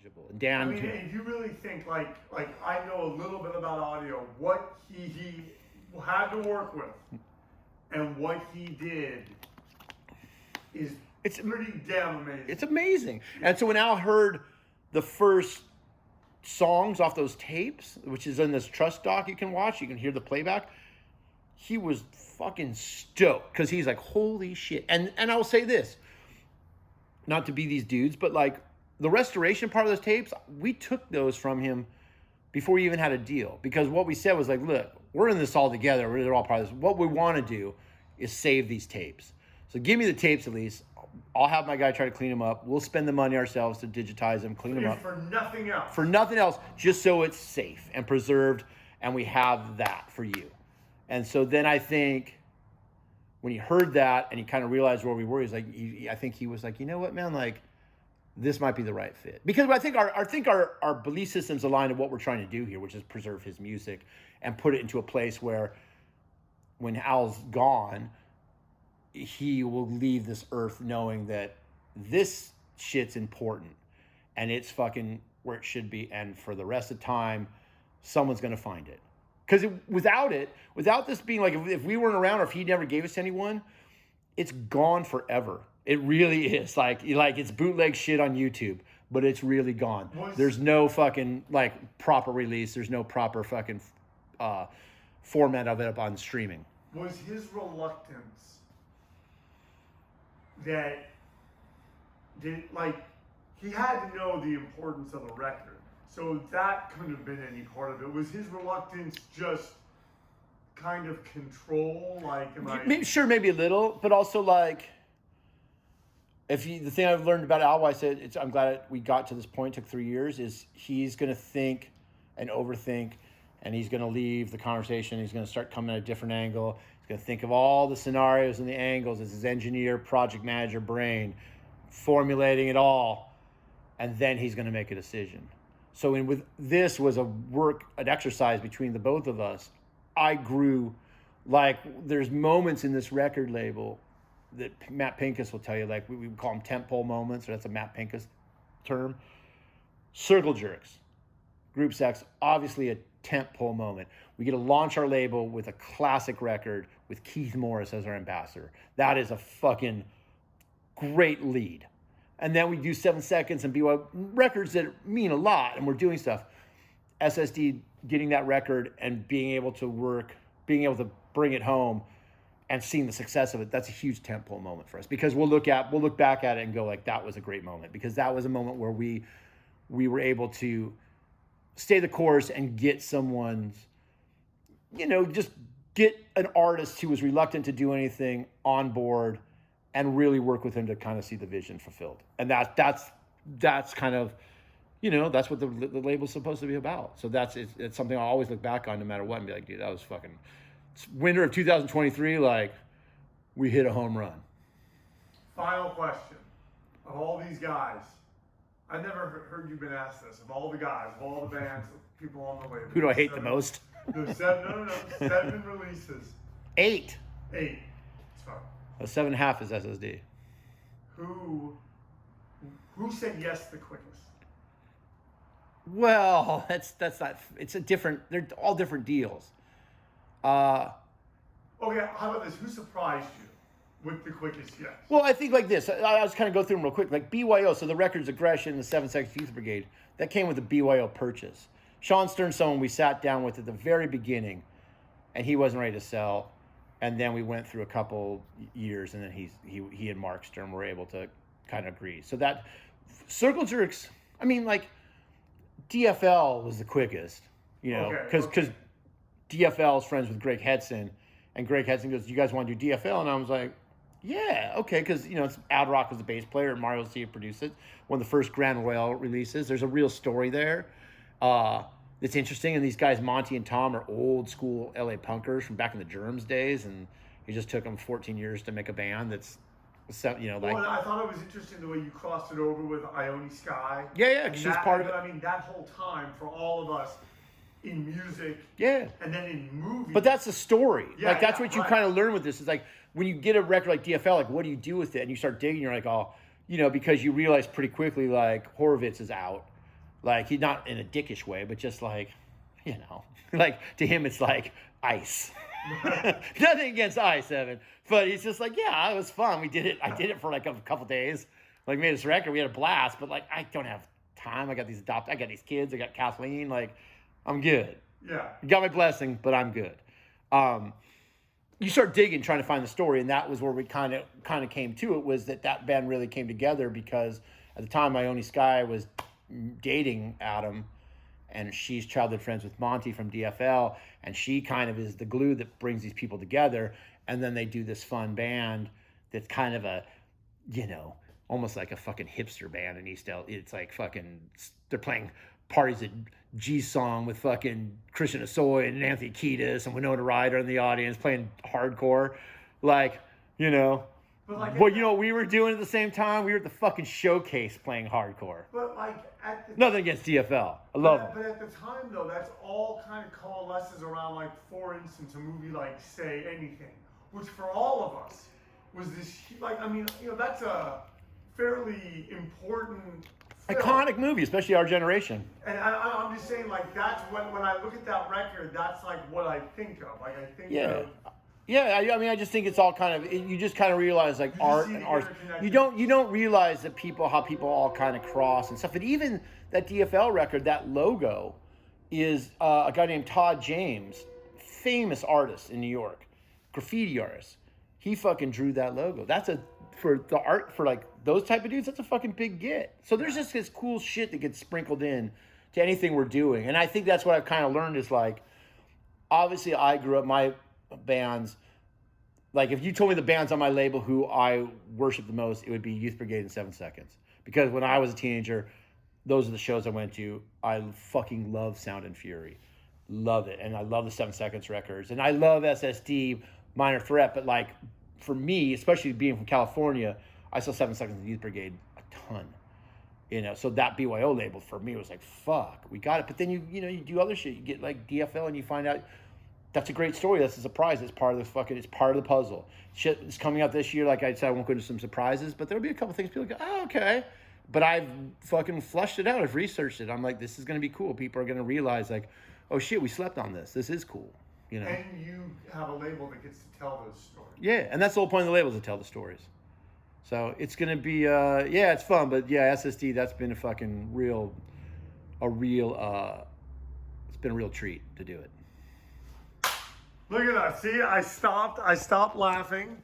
negligible. And Dan, I mean, if you really think like I know a little bit about audio, what he had to work with, and what he did is pretty damn amazing. It's amazing. And so when Al heard the first songs off those tapes, which is in this Trust doc you can watch, you can hear the playback, he was fucking stoked because he's like, holy shit. And I will say this, not to be these dudes, but like the restoration part of those tapes, we took those from him before he even had a deal. Because what we said was like, look, we're in this all together. We're all part of this. What we want to do is save these tapes. So give me the tapes at least. I'll have my guy try to clean them up. We'll spend the money ourselves to digitize them, clean them up. For nothing else. For nothing else, just so it's safe and preserved, and we have that for you. And so then I think when he heard that and he kind of realized where we were, I think he was like, you know what, man, like this might be the right fit. Because I think our belief systems align to what we're trying to do here, which is preserve his music and put it into a place where when Al's gone, he will leave this earth knowing that this shit's important and it's fucking where it should be. And for the rest of the time, someone's going to find it. Because without this being like, if we weren't around or if he never gave us anyone, it's gone forever. It really is. Like it's bootleg shit on YouTube, but it's really gone. There's no fucking like proper release. There's no proper fucking format of it up on streaming. Was his reluctance that he had to know the importance of the record, so that couldn't have been any part of it. Was his reluctance just kind of control? Maybe a little, but also like the thing I've learned about Al, why I said I'm glad we got to this point. It took 3 years. Is he's going to think and overthink, and he's going to leave the conversation. He's going to start coming at a different angle. He's going to think of all the scenarios and the angles as his engineer, project manager brain, formulating it all, and then he's going to make a decision. So with this was an exercise between the both of us. I grew, like there's moments in this record label that Matt Pincus will tell you, like we would call them tentpole moments, or that's a Matt Pincus term. Circle jerks. Group sex, obviously a tentpole moment. We get to launch our label with a classic record with Keith Morris as our ambassador. That is a fucking great lead. And then we do 7 Seconds and BYO records that mean a lot, and we're doing stuff. SSD getting that record and being able to bring it home and seeing the success of it, that's a huge tentpole moment for us, because we'll look back at it and go like, that was a great moment, because that was a moment where we were able to stay the course and get someone's, just get an artist who was reluctant to do anything on board and really work with him to kind of see the vision fulfilled. And that's kind of, that's what the label's supposed to be about. So it's something I always look back on no matter what and be like, dude, that was fucking winter of 2023. Like, we hit a home run. Final question. Of all these guys, I never heard you been asked this. Of all the guys, of all the bands, people on the label. Who do I hate the most? There's 7 releases. 8. 8. It's fine. 7.5 is SSD. Who said yes the quickest? Well, that's not. It's a different. They're all different deals. Okay, how about this? Who surprised you with the quickest yes? Well, I think like this. I'll just kind of go through them real quick. Like BYO, so the record's Aggression, the 7 Seconds Youth Brigade, that came with a BYO purchase. Sean Stern's someone we sat down with at the very beginning, and he wasn't ready to sell. And then we went through a couple years, and then he and Mark Stern were able to kind of agree. So that Circle Jerks, I mean, like DFL was the quickest, because DFL is friends with Greg Hedson, and Greg Hedson goes, "Do you guys want to do DFL?" And I was like, "Yeah, okay," because it's Ad Rock was the bass player, and Mario C produced it. One of the first Grand Royale releases. There's a real story there. It's interesting, and these guys, Monty and Tom, are old school LA punkers from back in the Germs days, and it just took them 14 years to make a band that's, like. Well, I thought it was interesting the way you crossed it over with Ione Sky. Yeah, because she's part of it. I mean, that whole time for all of us in music, yeah, and then in movies. But that's the story. Yeah, that's what you kind of learn with this. Is like when you get a record like DFL, like what do you do with it? And you start digging. You're like, because you realize pretty quickly, like Horowitz is out. Like, he's not in a dickish way, but just like, you know, like to him, it's like ice. Nothing against ice, Evan. But he's just like, yeah, it was fun. We did it. I did it for like a couple days. Like, made this record. We had a blast. But like, I don't have time. I got these kids. I got Kathleen. Like, I'm good. Yeah. You got my blessing, but I'm good. You start digging, trying to find the story, and that was where we kind of came to it. Was that band really came together because at the time Ione Skye was dating Adam, and she's childhood friends with Monty from DFL, and she kind of is the glue that brings these people together. And then they do this fun band that's kind of a, you know, almost like a fucking hipster band in East LA. It's like fucking, they're playing parties at G-Song with fucking Christian Asoy and Anthony Kiedis and Winona Ryder in the audience playing hardcore. Like, you know. But like, well, you know what we were doing at the same time? We were at the fucking showcase playing hardcore. But like at the nothing against DFL. I love them. But at the time though, that's all kind of coalesces around, like, for instance, a movie like Say Anything, which for all of us was this, like, I mean, you know, that's a fairly important film. Iconic movie, especially our generation. And I'm just saying, like, that's when I look at that record, that's like what I think of. Like, I think of. Yeah, I mean, I just think it's all kind of, you just kind of realize, like, art and art. You don't realize that how people all kind of cross and stuff. And even that DFL record, that logo is a guy named Todd James, famous artist in New York, graffiti artist. He fucking drew that logo. That's for the art, for like those type of dudes, that's a fucking big get. So there's just this cool shit that gets sprinkled in to anything we're doing. And I think that's what I've kind of learned is, like, obviously I grew up, my bands, like, if you told me the bands on my label who I worship the most, it would be Youth Brigade and 7 Seconds. Because when I was a teenager, those are the shows I went to. I fucking love Sound and Fury. Love it. And I love the 7 Seconds records. And I love SSD, Minor Threat. But, like, for me, especially being from California, I saw 7 Seconds and Youth Brigade a ton. You know, so that BYO label for me was like, fuck, we got it. But then you do other shit. You get like DFL and you find out that's a great story. That's a surprise. It's part of it's part of the puzzle. Shit is coming out this year. Like I said, I won't go into some surprises, but there'll be a couple things people go, oh, okay. But I've fucking flushed it out. I've researched it. I'm like, this is going to be cool. People are going to realize, like, oh shit, we slept on this. This is cool. You know. And you have a label that gets to tell those stories. Yeah, and that's the whole point of the label, is to tell the stories. So it's going to be, it's fun. But yeah, SSD, that's been it's been a real treat to do it. Look at that. See, I stopped laughing.